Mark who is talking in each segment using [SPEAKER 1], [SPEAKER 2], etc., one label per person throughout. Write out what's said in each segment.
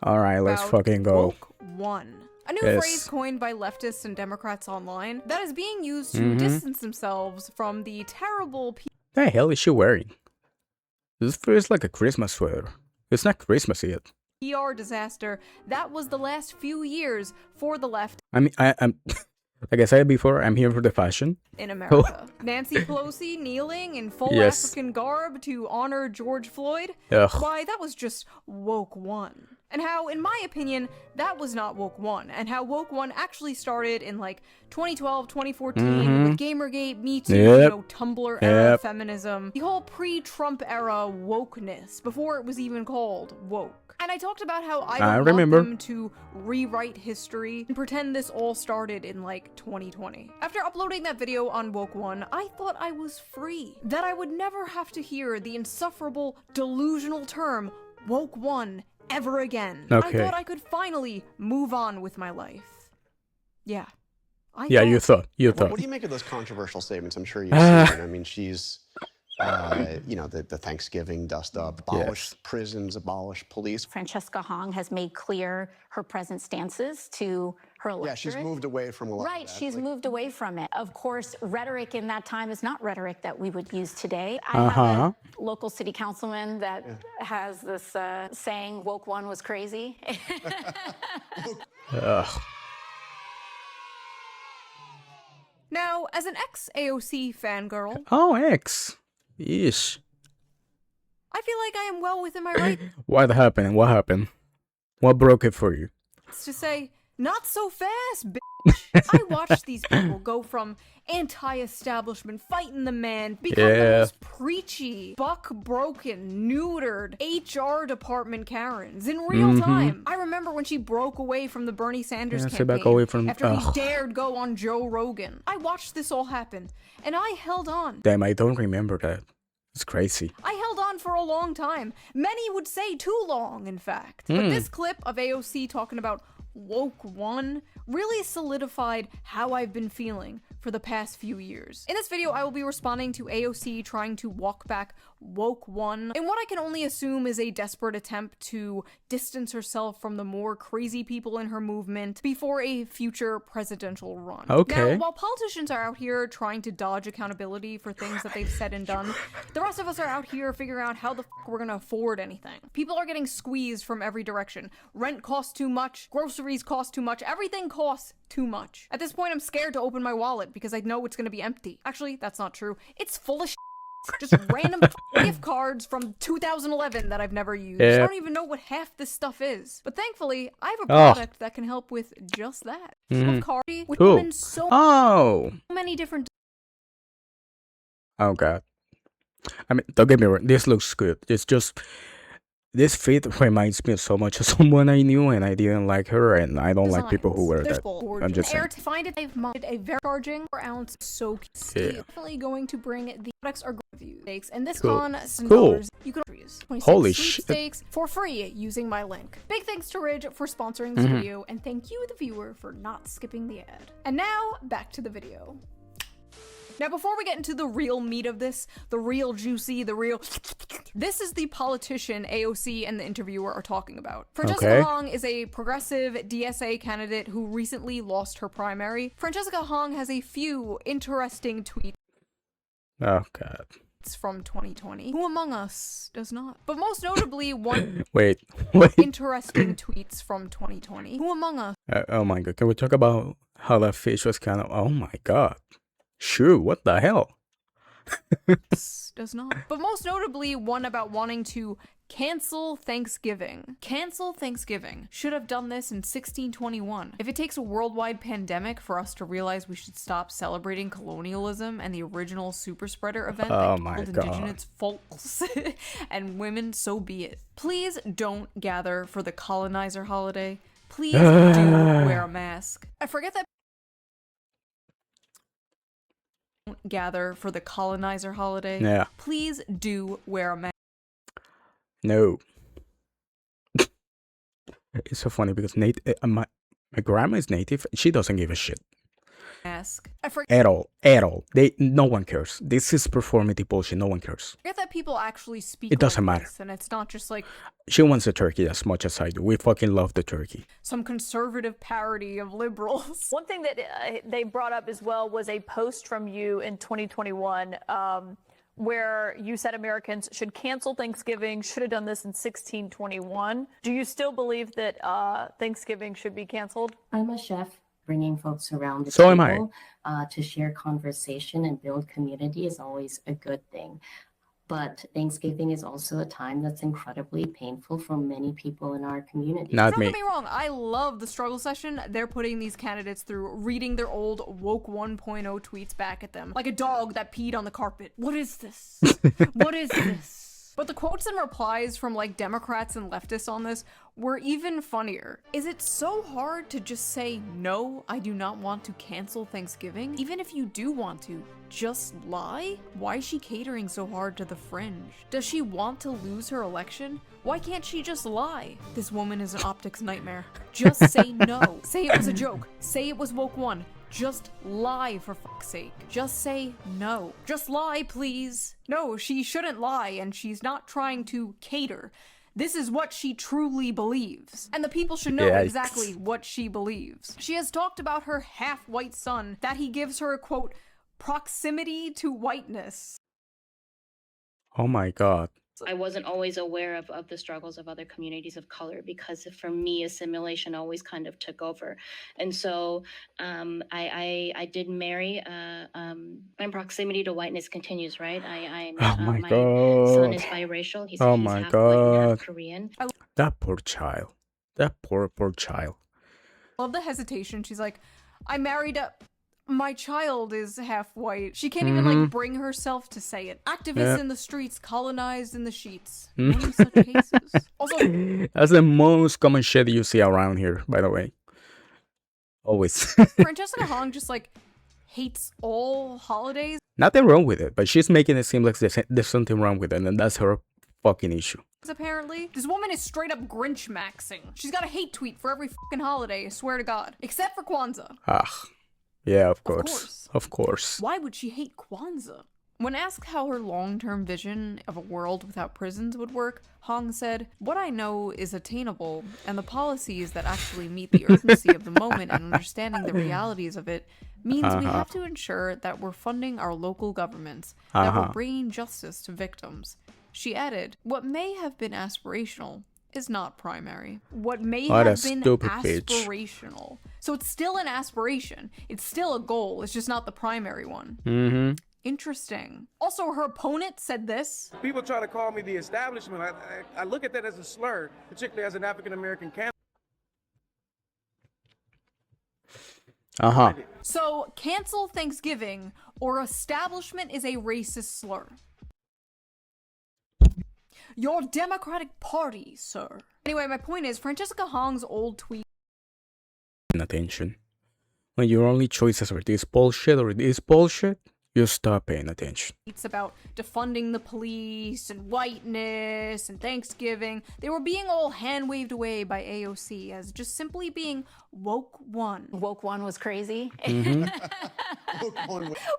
[SPEAKER 1] All right, let's fucking go.
[SPEAKER 2] Woke One. A new phrase coined by leftists and Democrats online that is being used to distance themselves from the terrible
[SPEAKER 1] The hell is she wearing? This feels like a Christmas sweater. It's not Christmas yet.
[SPEAKER 2] PR disaster that was the last few years for the left.
[SPEAKER 1] I mean, I'm like I said before, I'm here for the fashion.
[SPEAKER 2] In America. Nancy Pelosi kneeling in full African garb to honor George Floyd.
[SPEAKER 1] Ugh.
[SPEAKER 2] Why, that was just Woke One. And how, in my opinion, that was not Woke One. And how Woke One actually started in like 2012, 2014 with Gamergate, Me Too, you know, Tumblr era feminism. The whole pre-Trump era wokeness before it was even called woke. And I talked about how I don't want them to rewrite history and pretend this all started in like 2020. After uploading that video on Woke One, I thought I was free. That I would never have to hear the insufferable, delusional term Woke One ever again. I thought I could finally move on with my life. Yeah.
[SPEAKER 1] You thought.
[SPEAKER 3] What do you make of those controversial statements? I'm sure you've seen it. I mean, she's, you know, the Thanksgiving dust up, abolish prisons, abolish police.
[SPEAKER 4] Francesca Hong has made clear her present stances to her electorate.
[SPEAKER 3] Yeah, she's moved away from a lot
[SPEAKER 4] of that. She's moved away from it. Of course, rhetoric in that time is not rhetoric that we would use today. I have a local city councilman that has this saying, Woke One was crazy.
[SPEAKER 2] Now, as an ex-AOC fangirl...
[SPEAKER 1] Oh, ex. Yeesh.
[SPEAKER 2] I feel like I am well within my right...
[SPEAKER 1] What happened? What happened? What broke it for you?
[SPEAKER 2] It's to say, not so fast, bitch. I watched these people go from anti-establishment, fighting the man, become the most preachy, buck-broken, neutered HR department Karens in real time. I remember when she broke away from the Bernie Sanders campaign after he dared go on Joe Rogan. I watched this all happen, and I held on.
[SPEAKER 1] Damn, I don't remember that. It's crazy.
[SPEAKER 2] I held on for a long time. Many would say too long, in fact. But this clip of AOC talking about Woke One really solidified how I've been feeling for the past few years. In this video, I will be responding to AOC trying to walk back Woke One in what I can only assume is a desperate attempt to distance herself from the more crazy people in her movement before a future presidential run. Now, while politicians are out here trying to dodge accountability for things that they've said and done, the rest of us are out here figuring out how the f we're gonna afford anything. People are getting squeezed from every direction. Rent costs too much, groceries cost too much, everything costs too much. At this point, I'm scared to open my wallet because I know it's gonna be empty. Actually, that's not true. It's full of just random gift cards from 2011 that I've never used. I don't even know what half this stuff is. But thankfully, I have a product that can help with just that. With women so many different...
[SPEAKER 1] Oh god. I mean, don't get me wrong, this looks good. It's just... This fit reminds me so much of someone I knew and I didn't like her, and I don't like people who wear that. I'm just saying.
[SPEAKER 2] To find it, I've mounted a very charging 4-ounce soak. Definitely going to bring the products are reviews. And this con $7 you can use 26
[SPEAKER 1] Holy shit.
[SPEAKER 2] Steaks for free using my link. Big thanks to Ridge for sponsoring this video, and thank you, the viewer, for not skipping the ad. And now, back to the video. Now, before we get into the real meat of this, the real juicy, this is the politician AOC and the interviewer are talking about. Francesca Hong is a progressive DSA candidate who recently lost her primary. Francesca Hong has a few interesting tweets.
[SPEAKER 1] Oh, God.
[SPEAKER 2] From 2020. Who among us does not? But most notably, one
[SPEAKER 1] wait.
[SPEAKER 2] interesting tweets from 2020. Who among us?
[SPEAKER 1] Oh my god. Can we talk about how that fish was kind of... Oh my god. Sure, what the hell?
[SPEAKER 2] Does not. But most notably, one about wanting to cancel Thanksgiving. Cancel Thanksgiving. Should have done this in 1621. If it takes a worldwide pandemic for us to realize we should stop celebrating colonialism and the original super spreader event that killed indigenous folks and women, so be it. Please don't gather for the colonizer holiday. Please do wear a mask. I forget that gather for the colonizer holiday.
[SPEAKER 1] Yeah.
[SPEAKER 2] Please do wear a mask.
[SPEAKER 1] No. It's so funny because my grandma is native. She doesn't give a shit.
[SPEAKER 2] Ask.
[SPEAKER 1] At all. No one cares. This is performative bullshit. No one cares.
[SPEAKER 2] I get that people actually speak.
[SPEAKER 1] It doesn't
[SPEAKER 2] like
[SPEAKER 1] matter.
[SPEAKER 2] this, and it's not just like
[SPEAKER 1] she wants the turkey as much as I do. We fucking love the turkey.
[SPEAKER 2] Some conservative parody of liberals.
[SPEAKER 5] One thing that they brought up as well was a post from you in 2021 where you said Americans should cancel Thanksgiving, should have done this in 1621. Do you still believe that Thanksgiving should be canceled?
[SPEAKER 6] I'm a chef, bringing folks around the
[SPEAKER 1] So am
[SPEAKER 6] table to share conversation and build community is always a good thing. But Thanksgiving is also a time that's incredibly painful for many people in our community.
[SPEAKER 1] Not
[SPEAKER 2] Don't
[SPEAKER 1] me.
[SPEAKER 2] get me wrong, I love the struggle session. They're putting these candidates through reading their old woke 1.0 tweets back at them. Like a dog that peed on the carpet. What is this? What is this? But the quotes and replies from like Democrats and leftists on this were even funnier. Is it so hard to just say, no, I do not want to cancel Thanksgiving? Even if you do want to, just lie? Why is she catering so hard to the fringe? Does she want to lose her election? Why can't she just lie? This woman is an optics nightmare. Just say no. Say it was a joke. Say it was woke 1. Just lie, for fuck's sake. Just say no. Just lie, please. No, she shouldn't lie, and she's not trying to cater. This is what she truly believes. And the people should know exactly what she believes. She has talked about her half-white son, that he gives her a, quote, proximity to whiteness.
[SPEAKER 1] Oh my god.
[SPEAKER 7] I wasn't always aware of the struggles of other communities of color because for me, assimilation always kind of took over. And so I did marry, my proximity to whiteness continues, right?
[SPEAKER 1] my
[SPEAKER 7] my
[SPEAKER 1] god.
[SPEAKER 7] son is biracial. He's,
[SPEAKER 1] Oh
[SPEAKER 7] he's
[SPEAKER 1] my
[SPEAKER 7] half white and half
[SPEAKER 1] god.
[SPEAKER 7] Korean.
[SPEAKER 1] That poor child. That poor child.
[SPEAKER 2] I love the hesitation. She's like, I married a... My child is half white. She can't even like bring herself to say it. Activists in the streets, colonized in the sheets. Many such cases. Also,
[SPEAKER 1] that's the most common shit you see around here, by the way. Always.
[SPEAKER 2] Francesca Hong just like hates all holidays.
[SPEAKER 1] Nothing wrong with it, but she's making it seem like there's something wrong with it, and that's her fucking issue.
[SPEAKER 2] Apparently, this woman is straight up Grinch maxing. She's got a hate tweet for every fucking holiday, I swear to God. Except for Kwanzaa.
[SPEAKER 1] Yeah, of course. Of course.
[SPEAKER 2] Why would she hate Kwanzaa? When asked how her long-term vision of a world without prisons would work, Hong said, "What I know is attainable, and the policies that actually meet the urgency of the moment and understanding the realities of it means we have to ensure that we're funding our local governments, that we're bringing justice to victims." She added, "What may have been aspirational is not primary. What may have been aspirational. So it's still an aspiration. It's still a goal. It's just not the primary one." Interesting. Also, her opponent said this.
[SPEAKER 8] People try to call me the establishment. I look at that as a slur, particularly as an African-American candidate.
[SPEAKER 2] So, cancel Thanksgiving or establishment is a racist slur. Your Democratic Party, sir. Anyway, my point is, Francesca Hong's old tweet.
[SPEAKER 1] Attention. When your only choices are this bullshit or this bullshit, you stop paying attention.
[SPEAKER 2] It's about defunding the police and whiteness and Thanksgiving. They were being all hand-waved away by AOC as just simply being woke 1.
[SPEAKER 4] Woke 1 was crazy.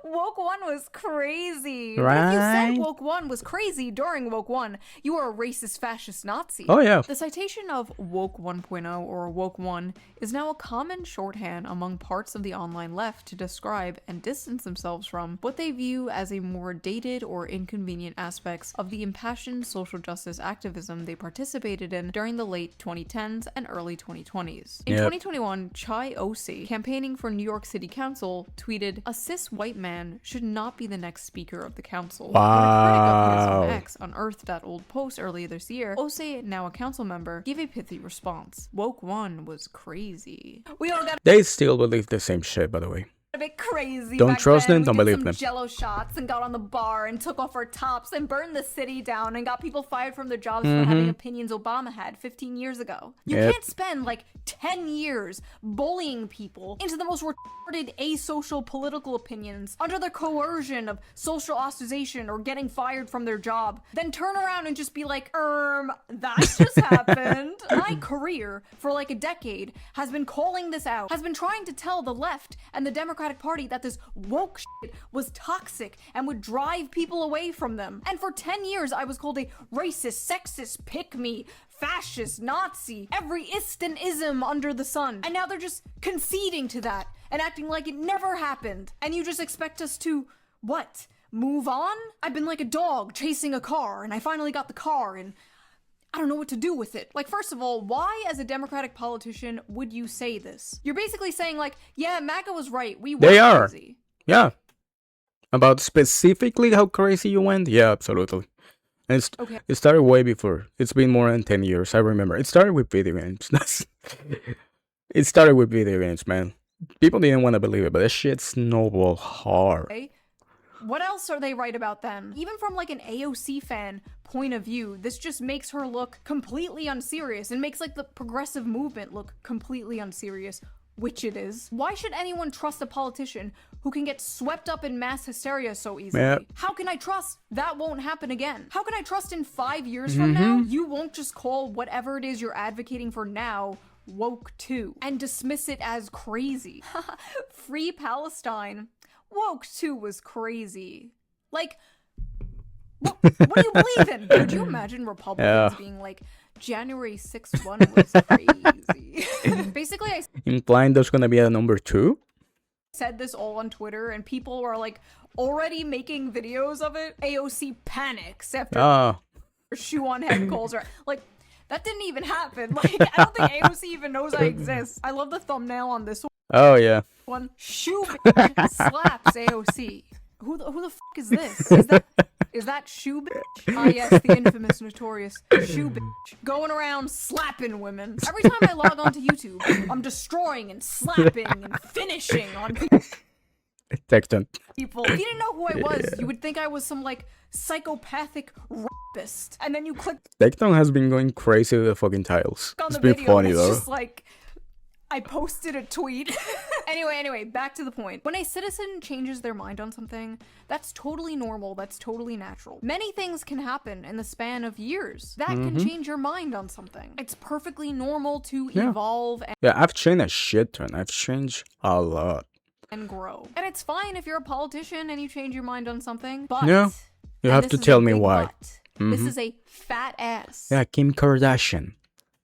[SPEAKER 2] Woke 1 was crazy.
[SPEAKER 1] Right?
[SPEAKER 2] But if you said woke 1 was crazy during woke 1, you are a racist fascist Nazi.
[SPEAKER 1] Oh yeah.
[SPEAKER 2] The citation of woke 1.0 or woke 1 is now a common shorthand among parts of the online left to describe and distance themselves from what they view as a more dated or inconvenient aspects of the impassioned social justice activism they participated in during the late 2010s and early 2020s. In 2021, Chai Osi, campaigning for New York City Council, tweeted, "A cis white man should not be the next speaker of the council." When a critic of his on X unearthed that old post earlier this year, Osi, now a council member, gave a pithy response. Woke 1 was crazy. We all got
[SPEAKER 1] They still believe the same shit, by the way.
[SPEAKER 2] a bit crazy.
[SPEAKER 1] Don't
[SPEAKER 2] back
[SPEAKER 1] trust
[SPEAKER 2] then.
[SPEAKER 1] them, don't
[SPEAKER 2] We did
[SPEAKER 1] believe
[SPEAKER 2] some
[SPEAKER 1] them.
[SPEAKER 2] Jello shots and got on the bar and took off our tops and burned the city down and got people fired from their jobs for having opinions Obama had 15 years ago. You can't spend like 10 years bullying people into the most retarded asocial political opinions under the coercion of social ostracization or getting fired from their job, then turn around and just be like, that just happened. My career for like a decade has been calling this out, has been trying to tell the left and the Democratic Democratic Party that this woke shit was toxic and would drive people away from them. And for 10 years, I was called a racist, sexist, pick-me, fascist, Nazi, every ism under the sun. And now they're just conceding to that and acting like it never happened. And you just expect us to, what, move on? I've been like a dog chasing a car, and I finally got the car, and I don't know what to do with it. Like, first of all, why as a Democratic politician would you say this? You're basically saying like, yeah, MAGA was right. We were crazy.
[SPEAKER 1] Yeah. About specifically how crazy you went? Yeah, absolutely. And it started way before. It's been more than 10 years, I remember. It started with video games. It started with video games, man. People didn't want to believe it, but that shit snowballed hard.
[SPEAKER 2] Okay. What else are they right about then? Even from like an AOC fan point of view, this just makes her look completely unserious and makes like the progressive movement look completely unserious, which it is. Why should anyone trust a politician who can get swept up in mass hysteria so easily?
[SPEAKER 1] Yep.
[SPEAKER 2] How can I trust that won't happen again? How can I trust in 5 years from now, you won't just call whatever it is you're advocating for now woke too and dismiss it as crazy? Free Palestine. Woke 2 was crazy. Like, what do you believe in? Could you imagine Republicans being like, January 6th one was crazy? Basically, I
[SPEAKER 1] implying there's gonna be a number 2?
[SPEAKER 2] Said this all on Twitter, and people were like already making videos of it. AOC panics after Shoe0nHead calls her. Like, that didn't even happen. Like, I don't think AOC even knows I exist. I love the thumbnail on this one.
[SPEAKER 1] Oh, yeah.
[SPEAKER 2] Shoe bitch slaps AOC. Who the fuck is this? Is that Shoe bitch? Ah, yes, the infamous, notorious Shoe bitch. Going around slapping women. Every time I log onto YouTube, I'm destroying and slapping and finishing on people. If you didn't know who I was, you would think I was some, like, psychopathic rapist. And then you click...
[SPEAKER 1] Tecton has been going crazy with the fucking titles. It's been funny, though.
[SPEAKER 2] It's just like... I posted a tweet. Anyway, back to the point. When a citizen changes their mind on something, that's totally normal, that's totally natural. Many things can happen in the span of years that can change your mind on something. It's perfectly normal to evolve and
[SPEAKER 1] I've changed a shit ton. I've changed a lot.
[SPEAKER 2] And grow. And it's fine if you're a politician and you change your mind on something, but...
[SPEAKER 1] Yeah, you have to tell me why.
[SPEAKER 2] This is a fat ass.
[SPEAKER 1] Yeah, Kim Kardashian.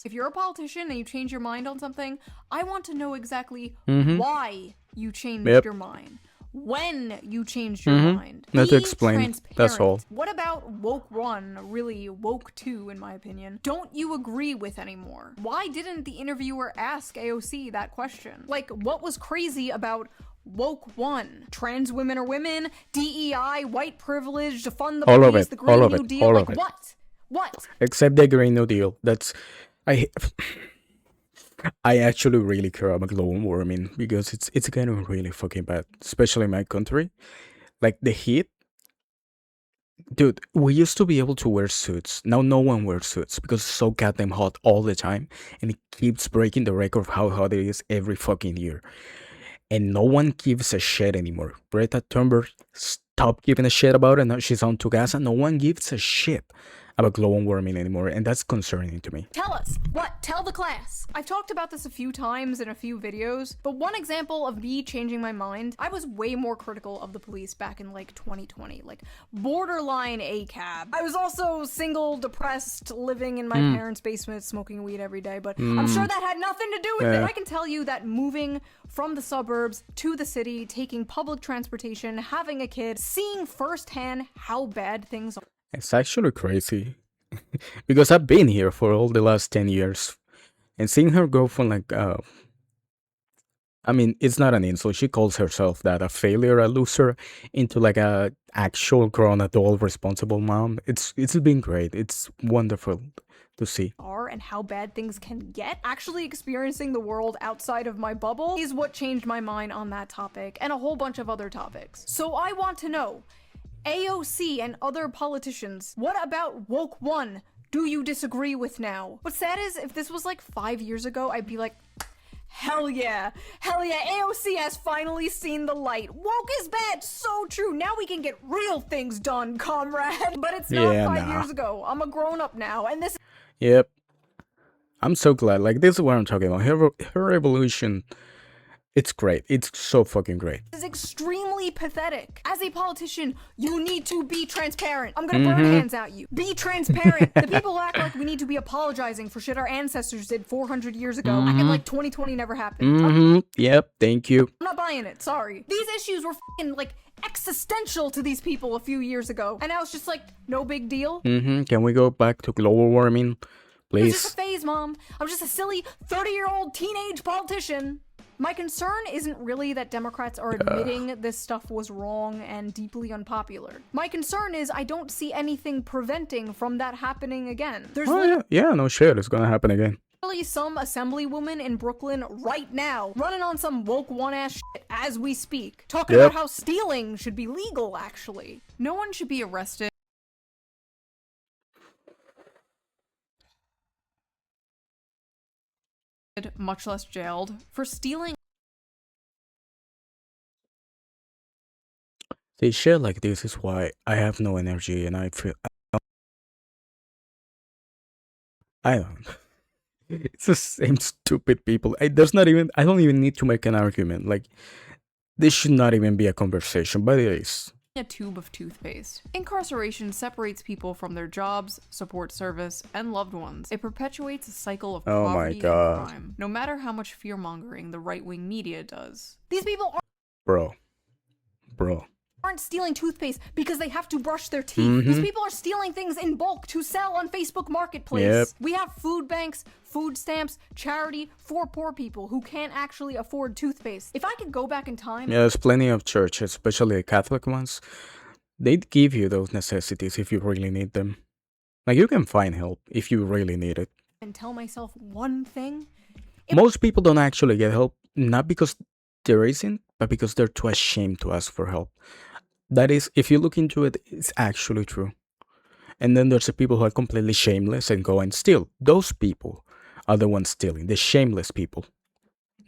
[SPEAKER 2] If you're a politician and you change your mind on something, I want to know exactly why you changed your mind. When you changed your mind.
[SPEAKER 1] Not to explain. That's all.
[SPEAKER 2] What about woke 1, really woke 2 in my opinion, don't you agree with anymore? Why didn't the interviewer ask AOC that question? Like, what was crazy about woke 1? Trans women are women, DEI, white privilege, to fund the police, the Green New Deal, like what? What?
[SPEAKER 1] Except the Green New Deal. That's... I actually really care about global warming because it's getting really fucking bad, especially in my country. Like the heat, dude. We used to be able to wear suits. Now no one wears suits because it's so goddamn hot all the time, and it keeps breaking the record of how hot it is every fucking year. And no one gives a shit anymore. Greta Thunberg stopped giving a shit about it. Now she's on to Gaza. No one gives a shit about global warming anymore, and that's concerning to me.
[SPEAKER 2] Tell us. What? Tell the class. I've talked about this a few times in a few videos, but one example of me changing my mind, I was way more critical of the police back in like 2020, like borderline ACAB. I was also single, depressed, living in my parents' basement, smoking weed every day, but I'm sure that had nothing to do with it. I can tell you that moving from the suburbs to the city, taking public transportation, having a kid, seeing firsthand how bad things are.
[SPEAKER 1] It's actually crazy because I've been here for all the last 10 years and seeing her go from like, I mean, it's not an insult. She calls herself that, a failure, a loser, into like a actual grown adult responsible mom. It's been great. It's wonderful to see.
[SPEAKER 2] And how bad things can get. Actually experiencing the world outside of my bubble is what changed my mind on that topic and a whole bunch of other topics. So I want to know, AOC and other politicians, what about woke 1 do you disagree with now? What's sad is, if this was like 5 years ago, I'd be like, hell yeah, AOC has finally seen the light. Woke is bad, so true. Now we can get real things done, comrade. But it's not 5 years ago. I'm a grown up now, and this...
[SPEAKER 1] Yep. I'm so glad. Like, this is what I'm talking about. Her evolution It's great. It's so fucking great.
[SPEAKER 2] Is extremely pathetic. As a politician, you need to be transparent. I'm gonna burn hands at you. Be transparent. The people act like we need to be apologizing for shit our ancestors did 400 years ago. Acting like 2020 never happened.
[SPEAKER 1] Yep, thank you.
[SPEAKER 2] I'm not buying it, sorry. These issues were fucking, like, existential to these people a few years ago. And now it's just like, no big deal.
[SPEAKER 1] Can we go back to global warming,
[SPEAKER 2] It was just
[SPEAKER 1] please?
[SPEAKER 2] a phase, Mom. I'm just a silly 30-year-old teenage politician. My concern isn't really that Democrats are admitting this stuff was wrong and deeply unpopular. My concern is I don't see anything preventing from that happening again. There's
[SPEAKER 1] Oh, yeah, no shit. It's gonna happen again.
[SPEAKER 2] literally some assemblywoman in Brooklyn right now running on some woke one-ass shit as we speak. Talking about how stealing should be legal, actually. No one should be arrested, much less jailed, for stealing.
[SPEAKER 1] See, shit like this is why I have no energy and I feel... I don't... It's the same stupid people. I don't even need to make an argument. Like, this should not even be a conversation, but it is.
[SPEAKER 2] A tube of toothpaste. Incarceration separates people from their jobs, support service, and loved ones. It perpetuates a cycle of
[SPEAKER 1] Oh my
[SPEAKER 2] poverty
[SPEAKER 1] God.
[SPEAKER 2] and crime, no matter how much fear-mongering the right-wing media does. These people
[SPEAKER 1] Bro.
[SPEAKER 2] aren't stealing toothpaste because they have to brush their teeth. These people are stealing things in bulk to sell on Facebook Marketplace.
[SPEAKER 1] Yep.
[SPEAKER 2] We have food banks, food stamps, charity for poor people who can't actually afford toothpaste. If I could go back in time
[SPEAKER 1] Yeah, there's plenty of churches, especially the Catholic ones. They'd give you those necessities if you really need them. Like, you can find help if you really need it.
[SPEAKER 2] and tell myself one thing,
[SPEAKER 1] Most people don't actually get help, not because there isn't, but because they're too ashamed to ask for help. That is, if you look into it, it's actually true. And then there's the people who are completely shameless and go and steal. Those people are the ones stealing, the shameless people,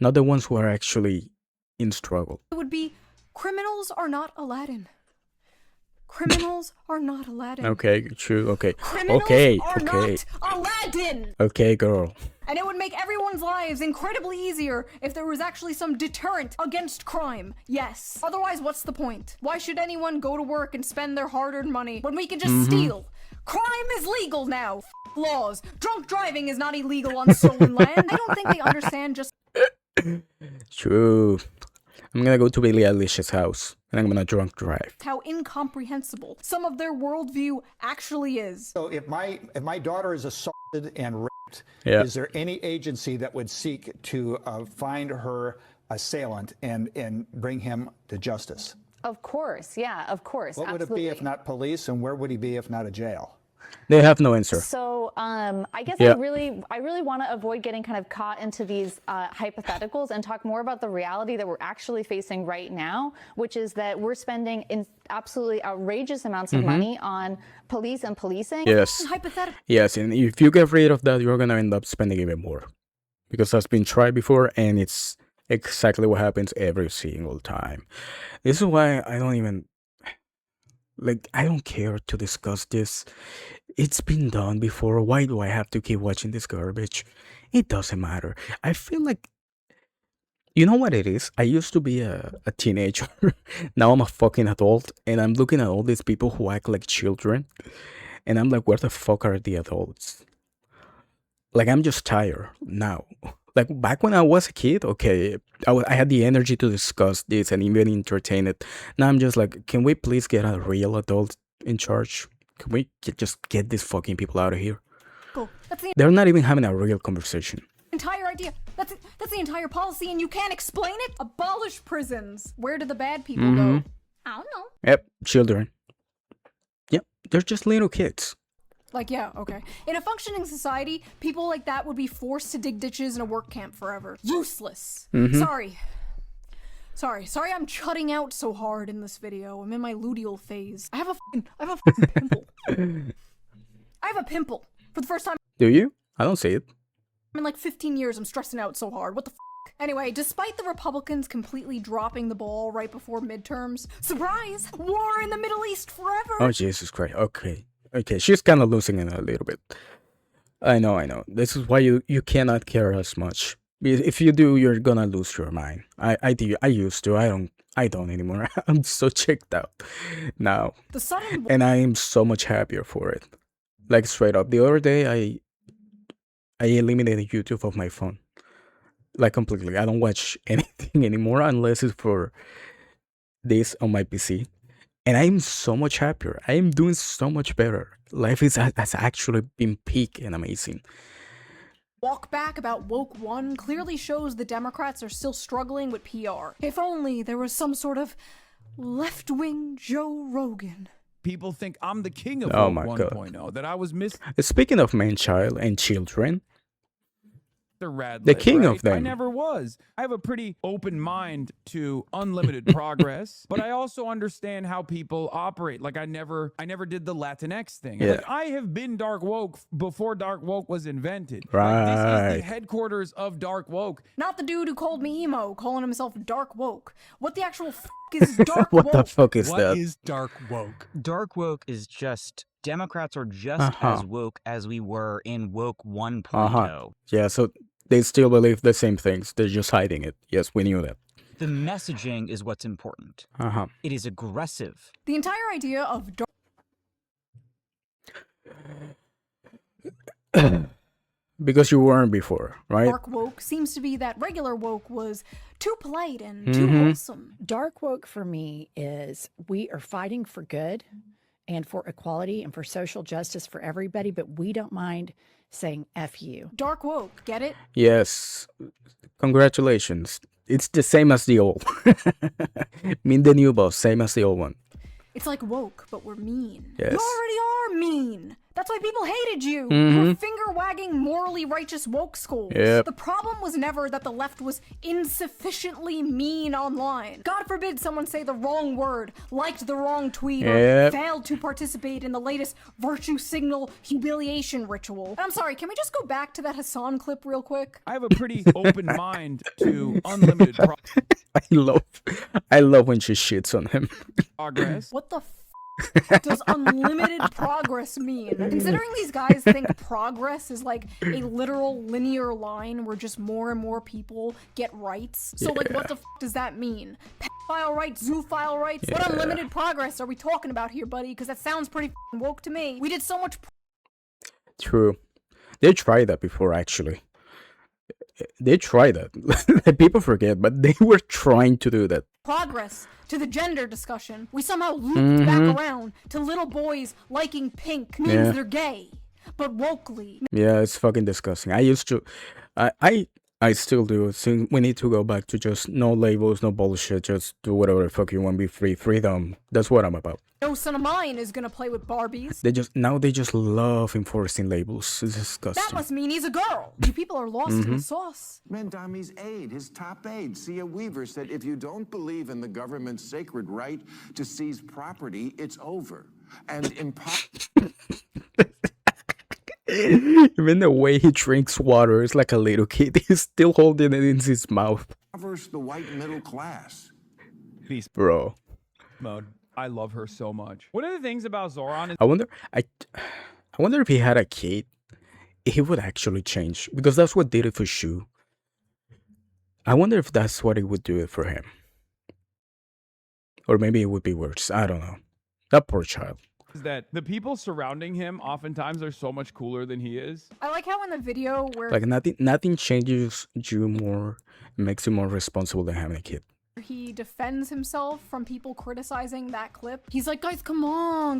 [SPEAKER 1] not the ones who are actually in struggle.
[SPEAKER 2] it would be criminals are not Aladdin. Criminals are not Aladdin.
[SPEAKER 1] Okay, true, okay.
[SPEAKER 2] Criminals
[SPEAKER 1] Okay,
[SPEAKER 2] are
[SPEAKER 1] okay.
[SPEAKER 2] not Aladdin.
[SPEAKER 1] Okay, girl.
[SPEAKER 2] And it would make everyone's lives incredibly easier if there was actually some deterrent against crime. Yes. Otherwise, what's the point? Why should anyone go to work and spend their hard-earned money when we can just steal? Crime is legal now. Laws. Drunk driving is not illegal on stolen land. I don't think they understand just
[SPEAKER 1] True. I'm gonna go to Billie Eilish's house and I'm gonna drunk drive.
[SPEAKER 2] how incomprehensible some of their worldview actually is.
[SPEAKER 9] So if my daughter is assaulted and raped,
[SPEAKER 1] Yeah.
[SPEAKER 9] is there any agency that would seek to find her assailant and bring him to justice?
[SPEAKER 4] Of course, yeah, of course.
[SPEAKER 9] What would it be if not police, and where would he be if not a jail?
[SPEAKER 1] They have no answer.
[SPEAKER 4] So I guess
[SPEAKER 1] Yeah.
[SPEAKER 4] I really want to avoid getting kind of caught into these hypotheticals and talk more about the reality that we're actually facing right now, which is that we're spending in absolutely outrageous amounts of money on police and policing.
[SPEAKER 1] Yes.
[SPEAKER 2] Hypothetical.
[SPEAKER 1] Yes, and if you get rid of that, you're gonna end up spending even more. Because that's been tried before, and it's exactly what happens every single time. This is why I don't even... Like, I don't care to discuss this. It's been done before. Why do I have to keep watching this garbage? It doesn't matter. I feel like... You know what it is? I used to be a teenager. Now I'm a fucking adult, and I'm looking at all these people who act like children. And I'm like, where the fuck are the adults? Like, I'm just tired now. Like, back when I was a kid, okay, I had the energy to discuss this and even entertain it. Now I'm just like, can we please get a real adult in charge? Can we just get these fucking people out of here?
[SPEAKER 2] That's the
[SPEAKER 1] They're not even having a real conversation.
[SPEAKER 2] entire idea. That's the entire policy, and you can't explain it. Abolish prisons. Where do the bad people go? I don't know.
[SPEAKER 1] Yep, children. Yep, they're just little kids.
[SPEAKER 2] Like, yeah, okay. In a functioning society, people like that would be forced to dig ditches in a work camp forever. Useless. Sorry, I'm chutting out so hard in this video. I'm in my luteal phase. I have a fucking pimple. I have a pimple. For the first time
[SPEAKER 1] Do you? I don't see it.
[SPEAKER 2] in like 15 years, I'm stressing out so hard. What the f? Anyway, despite the Republicans completely dropping the ball right before midterms, surprise! War in the Middle East forever!
[SPEAKER 1] Oh, Jesus Christ. Okay. Okay, she's kind of losing it a little bit. I know. This is why you cannot care as much. If you do, you're gonna lose your mind. I do. I used to. I don't anymore. I'm so checked out now,
[SPEAKER 2] The sudden
[SPEAKER 1] and I am so much happier for it. Like straight up, the other day I eliminated YouTube off my phone, like completely. I don't watch anything anymore unless it's for this on my PC, and I'm so much happier. I am doing so much better. Life has actually been peak and amazing.
[SPEAKER 2] walk back about Woke One clearly shows the Democrats are still struggling with PR. If only there was some sort of left-wing Joe Rogan.
[SPEAKER 10] People think I'm the king of
[SPEAKER 1] Oh
[SPEAKER 10] Woke
[SPEAKER 1] my God.
[SPEAKER 10] 1.0, that I was Mr.
[SPEAKER 1] Speaking of man-child and children,
[SPEAKER 10] Radlib,
[SPEAKER 1] the king
[SPEAKER 10] right?
[SPEAKER 1] of them.
[SPEAKER 10] I never was. I have a pretty open mind to unlimited progress, but I also understand how people operate. Like I never did the Latinx thing.
[SPEAKER 1] Yeah.
[SPEAKER 10] Like, I have been dark woke before dark woke was invented.
[SPEAKER 1] Right.
[SPEAKER 10] Like, this is the headquarters of dark woke.
[SPEAKER 2] Not the dude who called me emo, calling himself dark woke. What the actual f*** is dark
[SPEAKER 1] what
[SPEAKER 2] woke?
[SPEAKER 1] the fuck is
[SPEAKER 11] What
[SPEAKER 1] that?
[SPEAKER 11] is dark woke? Dark woke is just Democrats are just
[SPEAKER 1] Uh-huh.
[SPEAKER 11] as woke as we were in woke 1.0.
[SPEAKER 1] Yeah, so they still believe the same things. They're just hiding it. Yes, we knew that.
[SPEAKER 11] The messaging is what's important. It is aggressive.
[SPEAKER 2] The entire idea of
[SPEAKER 1] Because you weren't before, right?
[SPEAKER 2] dark woke seems to be that regular woke was too polite and too
[SPEAKER 1] Mhm.
[SPEAKER 2] wholesome.
[SPEAKER 12] Dark woke for me is we are fighting for good and for equality and for social justice for everybody, but we don't mind saying F you.
[SPEAKER 2] Dark woke, get it?
[SPEAKER 1] Yes. Congratulations. It's the same as the old. Mean the new boss, same as the old one.
[SPEAKER 2] It's like woke, but we're mean.
[SPEAKER 1] Yes.
[SPEAKER 2] You already are mean. That's why people hated you.
[SPEAKER 1] Mhm.
[SPEAKER 2] You were finger-wagging, morally righteous woke schools.
[SPEAKER 1] Yep.
[SPEAKER 2] The problem was never that the left was insufficiently mean online. God forbid someone say the wrong word, liked the wrong tweet, or
[SPEAKER 1] Yep.
[SPEAKER 2] failed to participate in the latest virtue signal humiliation ritual. And I'm sorry, can we just go back to that Hassan clip real quick?
[SPEAKER 10] I have a pretty open mind to unlimited
[SPEAKER 1] I love when she shits on him.
[SPEAKER 10] progress.
[SPEAKER 2] What the does unlimited progress mean? Considering these guys think progress is like a literal linear line where just more and more people get rights. So like what the does that mean? Pedophile rights, zoophile rights? What unlimited progress are we talking about here, buddy? Because that sounds pretty woke to me. We did so much
[SPEAKER 1] True. They tried that before, actually. They tried that. People forget, but they were trying to do that.
[SPEAKER 2] progress to the gender discussion. We somehow looped back around to little boys liking pink means
[SPEAKER 1] Yeah.
[SPEAKER 2] they're gay. But wokely
[SPEAKER 1] Yeah, it's fucking disgusting. I used to, I still do. So we need to go back to just no labels, no bullshit. Just do whatever the fuck you want. Be free, freedom. That's what I'm about.
[SPEAKER 2] no son of mine is gonna play with Barbies.
[SPEAKER 1] They just love enforcing labels. It's disgusting.
[SPEAKER 2] That must mean he's a girl. You people are lost in the sauce.
[SPEAKER 13] Mandami's aide, his top aide, Sia Weaver, said if you don't believe in the government's sacred right to seize property, it's over. And
[SPEAKER 1] Even the way he drinks water is like a little kid. He's still holding it in his mouth,
[SPEAKER 13] impoverish the white middle class.
[SPEAKER 10] Beast
[SPEAKER 1] bro.
[SPEAKER 10] mode. I love her so much. One of the things about Zoran is
[SPEAKER 1] I wonder if he had a kid, he would actually change, because that's what did it for Shoe. I wonder if that's what it would do it for him, or maybe it would be worse. I don't know. That poor child.
[SPEAKER 10] that the people surrounding him oftentimes are so much cooler than he is.
[SPEAKER 2] I like how in the video where
[SPEAKER 1] Like nothing changes you more, makes you more responsible than having a kid.
[SPEAKER 2] he defends himself from people criticizing that clip. He's like, guys, come on,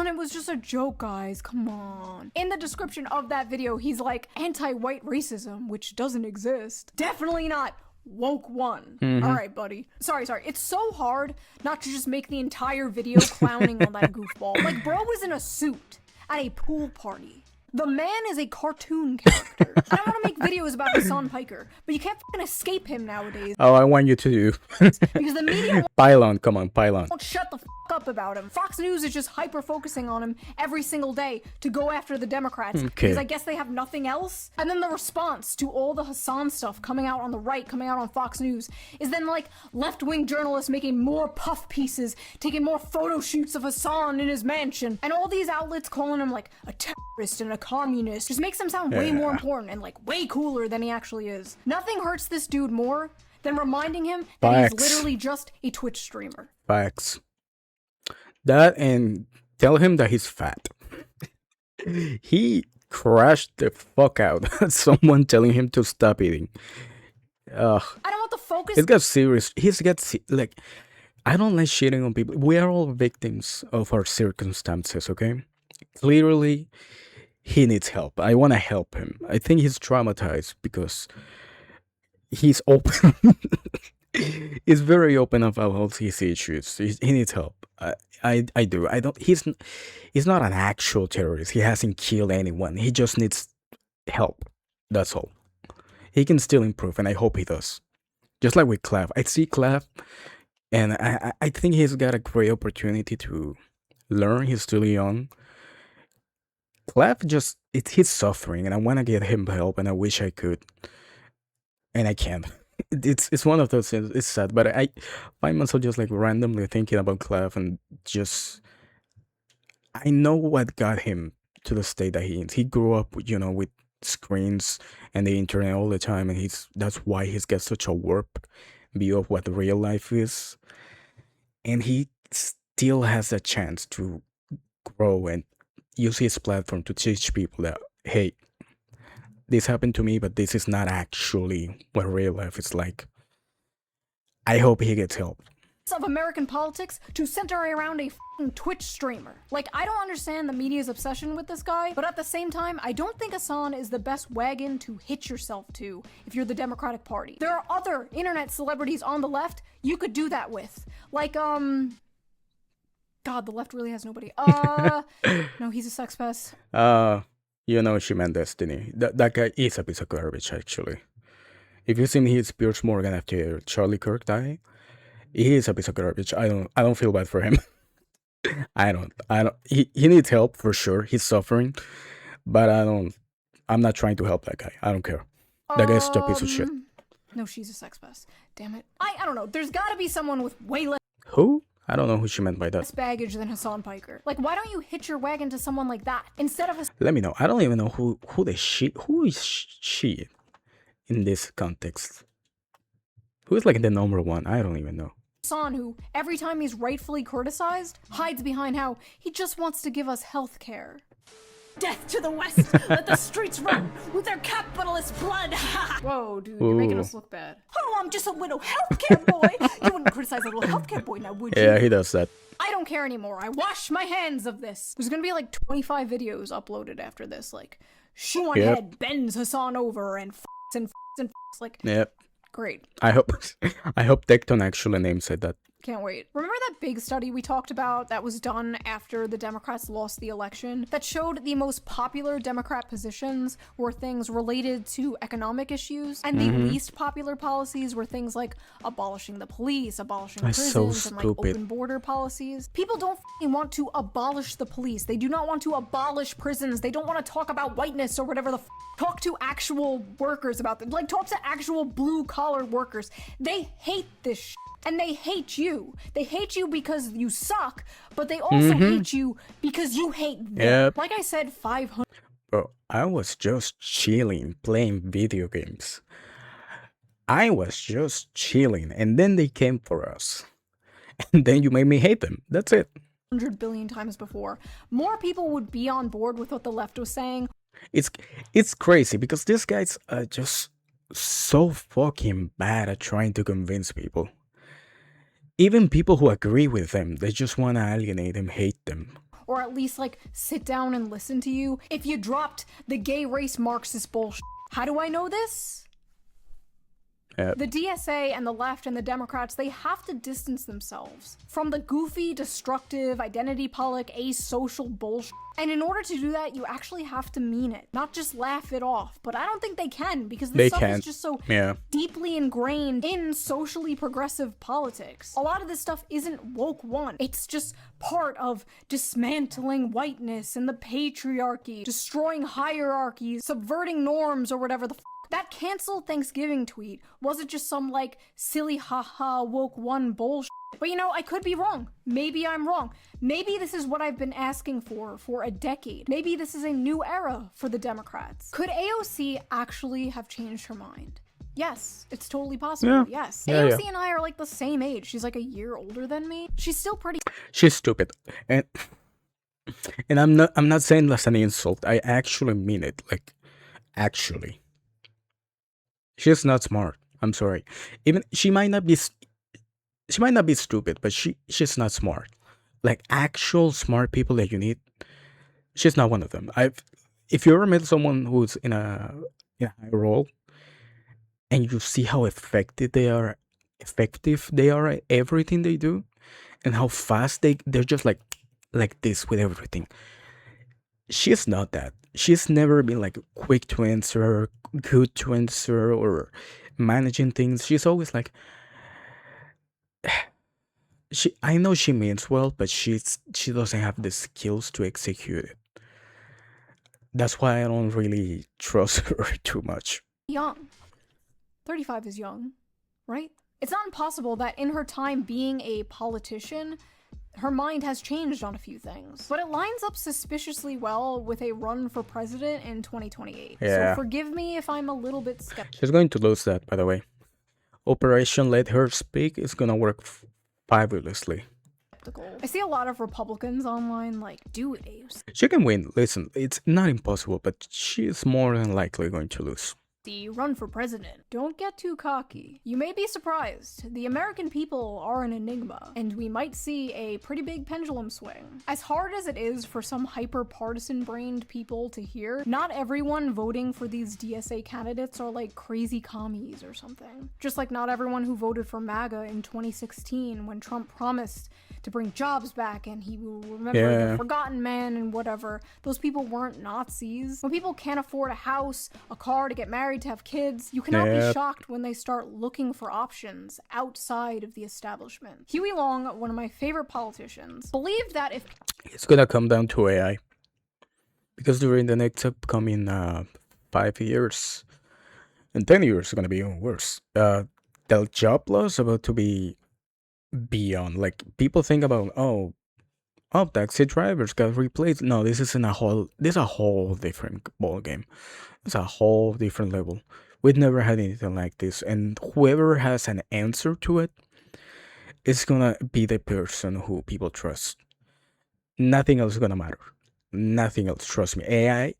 [SPEAKER 2] it was just a joke, guys, come on. In the description of that video, he's like, anti-white racism, which doesn't exist. Definitely not woke one. All right, buddy. Sorry. It's so hard not to just make the entire video clowning on that goofball. Like, bro was in a suit at a pool party. The man is a cartoon character. I don't want to make videos about Hassan Piker, but you can't fucking escape him nowadays.
[SPEAKER 1] Oh, I want you to do.
[SPEAKER 2] Because the media
[SPEAKER 1] Pylon, come on, Pylon.
[SPEAKER 2] won't shut the f up about him. Fox News is just hyper-focusing on him every single day to go after the Democrats because I guess they have nothing else. And then the response to all the Hassan stuff coming out on the right, coming out on Fox News, is then like left-wing journalists making more puff pieces, taking more photo shoots of Hassan in his mansion, and all these outlets calling him like a terrorist and a communist. Just makes him sound way more important and like way cooler than he actually is. Nothing hurts this dude more than reminding him that he's literally just a Twitch streamer.
[SPEAKER 1] Facts. That, and tell him that he's fat. He crashed the fuck out at someone telling him to stop eating. Ugh.
[SPEAKER 2] I don't want the focus.
[SPEAKER 1] It got serious. Like, I don't like shitting on people. We are all victims of our circumstances, okay? Clearly, he needs help. I want to help him. I think he's traumatized because he's open. He's very open about all his issues. He needs help. I do. I don't. He's not an actual terrorist. He hasn't killed anyone. He just needs help. That's all. He can still improve, and I hope he does. Just like with Clav. I see Clav, and I think he's got a great opportunity to learn. He's still young. Clav he's suffering, and I want to get him help, and I wish I could. And I can't. It's one of those things. It's sad, but I find myself just like randomly thinking about Clav, and just I know what got him to the state that he is. He grew up, with screens and the internet all the time, and that's why he's got such a warped view of what real life is. And he still has a chance to grow and use his platform to teach people that, hey, this happened to me, but this is not actually what real life is like. I hope he gets help.
[SPEAKER 2] Of American politics to center around a f***ing Twitch streamer. Like, I don't understand the media's obsession with this guy, but at the same time, I don't think Hassan is the best wagon to hitch yourself to if you're the Democratic Party. There are other internet celebrities on the left you could do that with. Like, God, the left really has nobody. No, he's a sex pest.
[SPEAKER 1] She meant Destiny. That guy is a piece of garbage, actually. If you see his Piers Morgan after Charlie Kirk died, he is a piece of garbage. I don't feel bad for him. I don't. He needs help for sure. He's suffering, but I'm not trying to help that guy. I don't care. That guy's a piece of shit.
[SPEAKER 2] No, she's a sex pest. Damn it. I don't know. There's gotta be someone with way less
[SPEAKER 1] Who? I don't know who she meant by that.
[SPEAKER 2] baggage than Hassan Piker. Like, why don't you hitch your wagon to someone like that instead of
[SPEAKER 1] Let me know. I don't even know who is she in this context. Who is like the number one? I don't even know.
[SPEAKER 2] Hassan, who every time he's rightfully criticized, hides behind how he just wants to give us health care. Death to the West! Let the streets run with their capitalist blood! Whoa, dude, you're making us look bad. Oh, I'm just a little healthcare boy! You wouldn't criticize a little healthcare boy now, would you?
[SPEAKER 1] Yeah, he does that.
[SPEAKER 2] I don't care anymore. I wash my hands of this. There's gonna be like 25 videos uploaded after this, like Shoe0nHead bends Hassan over and like.
[SPEAKER 1] Yep.
[SPEAKER 2] Great.
[SPEAKER 1] I hope Tecton actually names it that.
[SPEAKER 2] Can't wait. Remember that big study we talked about that was done after the Democrats lost the election that showed the most popular Democrat positions were things related to economic issues, and the least popular policies were things like abolishing the police, abolishing prisons, and like open border policies. People don't want to abolish the police. They do not want to abolish prisons. They don't want to talk about whiteness or whatever the talk to actual workers about them. Like, talk to actual blue-collar workers. They hate this shit. And they hate you. They hate you because you suck, but they also hate you because you hate them.
[SPEAKER 1] Yep.
[SPEAKER 2] Like I said, 500.
[SPEAKER 1] Bro, I was just chilling, playing video games. I was just chilling, and then they came for us. And then you made me hate them. That's it.
[SPEAKER 2] 100 billion times before. More people would be on board with what the left was saying.
[SPEAKER 1] It's crazy because these guys are just so fucking bad at trying to convince people. Even people who agree with them, they just want to alienate them, hate them.
[SPEAKER 2] Or at least, like, sit down and listen to you. If you dropped the gay race Marxist bullshit. How do I know this? The DSA and the left and the Democrats, they have to distance themselves from the goofy, destructive, identity-politic, asocial bullshit. And in order to do that, you actually have to mean it, not just laugh it off. But I don't think they can, because this stuff is just so deeply ingrained in socially progressive politics. A lot of this stuff isn't woke one. It's just part of dismantling whiteness and the patriarchy, destroying hierarchies, subverting norms, or whatever the that cancel Thanksgiving tweet wasn't just some, like, silly haha woke one bullshit. But you know, I could be wrong. Maybe I'm wrong. Maybe this is what I've been asking for a decade. Maybe this is a new era for the Democrats. Could AOC actually have changed her mind? Yes, it's totally possible. Yes. AOC and I are like the same age. She's like a year older than me. She's still pretty.
[SPEAKER 1] She's stupid. And I'm not saying that's an insult. I actually mean it. Like, actually. She's not smart. I'm sorry. Even she might not be stupid, but she's not smart. Like, actual smart people that you need, she's not one of them. If you ever met someone who's in a high role and you see how effective they are at everything they do, and how fast they're just like this with everything. She's not that. She's never been like quick to answer, good to answer, or managing things. She's always like, I know she means well, but she doesn't have the skills to execute it. That's why I don't really trust her too much.
[SPEAKER 2] Young. 35 is young, right? It's not impossible that in her time being a politician, her mind has changed on a few things. But it lines up suspiciously well with a run for president in 2028.
[SPEAKER 1] Yeah.
[SPEAKER 2] So forgive me if I'm a little bit skeptical.
[SPEAKER 1] She's going to lose that, by the way. Operation Let Her Speak is gonna work fabulously.
[SPEAKER 2] I see a lot of Republicans online like, do it, AOC.
[SPEAKER 1] She can win. Listen, it's not impossible, but she's more than likely going to lose.
[SPEAKER 2] Run for president. Don't get too cocky. You may be surprised. The American people are an enigma, and we might see a pretty big pendulum swing. As hard as it is for some hyper-partisan brained people to hear, not everyone voting for these DSA candidates are like crazy commies or something. Just like not everyone who voted for MAGA in 2016 when Trump promised to bring jobs back and he will remember the forgotten man and whatever. Those people weren't Nazis. When people can't afford a house, a car to get married, to have kids, you cannot be shocked when they start looking for options outside of the establishment. Huey Long, one of my favorite politicians, believed that if
[SPEAKER 1] it's gonna come down to AI, because during the next upcoming 5 years and 10 years, it's gonna be even worse. The job loss about to be beyond. Like, people think about taxi drivers got replaced. No, this is a whole different ball game. It's a whole different level. We've never had anything like this, and whoever has an answer to it is gonna be the person who people trust. Nothing else is gonna matter. Nothing else. Trust me. AI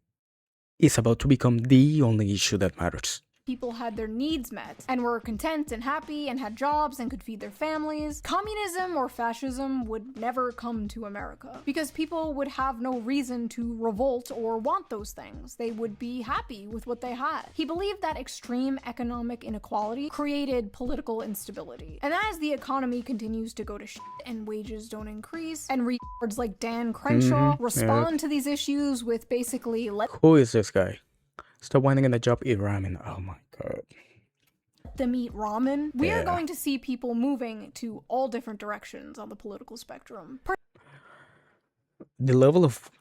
[SPEAKER 1] is about to become the only issue that matters.
[SPEAKER 2] people had their needs met and were content and happy and had jobs and could feed their families, communism or fascism would never come to America because people would have no reason to revolt or want those things. They would be happy with what they had. He believed that extreme economic inequality created political instability. And as the economy continues to go to shit and wages don't increase, and retards like Dan Crenshaw respond to these issues with basically
[SPEAKER 1] Who is this guy? Stop whining in the job, eat ramen. Oh my god.
[SPEAKER 2] them eat ramen, we are going to see people moving to all different directions on the political spectrum.
[SPEAKER 1] The level of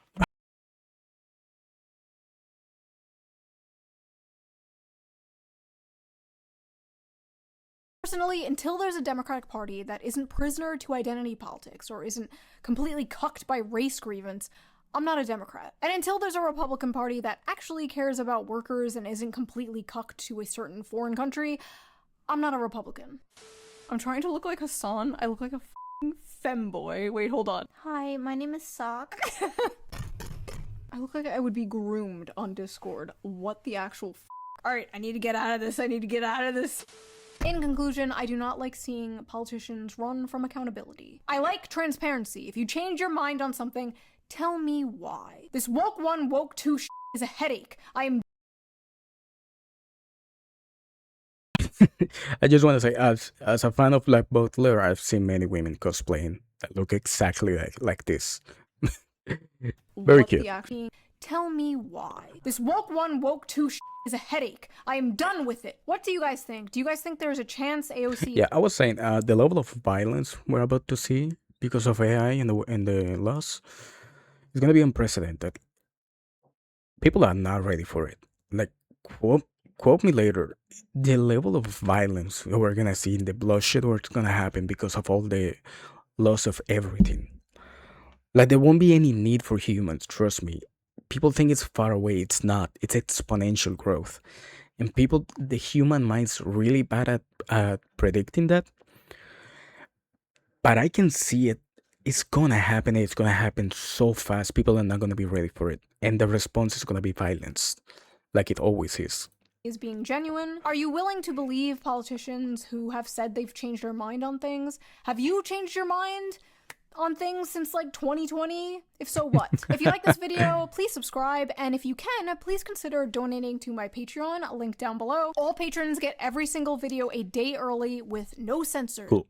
[SPEAKER 2] Personally, until there's a Democratic Party that isn't prisoner to identity politics or isn't completely cucked by race grievance, I'm not a Democrat. And until there's a Republican Party that actually cares about workers and isn't completely cucked to a certain foreign country, I'm not a Republican. I'm trying to look like Hassan. I look like a f***ing femboy. Wait, hold on. Hi, my name is Sock. I look like I would be groomed on Discord. What the actual f***? Alright, I need to get out of this. I need to get out of this. In conclusion, I do not like seeing politicians run from accountability. I like transparency. If you change your mind on something, tell me why. This woke 1, woke 2 is a headache. I am
[SPEAKER 1] I just want to say, as a fan of Black Butler, I've seen many women cosplaying that look exactly like this. Very
[SPEAKER 2] what
[SPEAKER 1] cute.
[SPEAKER 2] the acting. Tell me why. This woke 1, woke 2 is a headache. I am done with it. What do you guys think? Do you guys think there's a chance AOC...
[SPEAKER 1] Yeah, I was saying the level of violence we're about to see because of AI and the laws is gonna be unprecedented. People are not ready for it. Like, quote me later. The level of violence we're gonna see, the bloodshed what's gonna happen because of all the loss of everything. Like, there won't be any need for humans, trust me. People think it's far away. It's not. It's exponential growth. And people, the human mind's really bad at predicting that. But I can see it. It's gonna happen. It's gonna happen so fast. People are not gonna be ready for it. And the response is gonna be violence, like it always is.
[SPEAKER 2] Is being genuine? Are you willing to believe politicians who have said they've changed their mind on things? Have you changed your mind on things since like 2020? If so, what? If you like this video, please subscribe, and if you can, please consider donating to my Patreon, link down below. All patrons get every single video a day early with no censors.
[SPEAKER 1] Cool.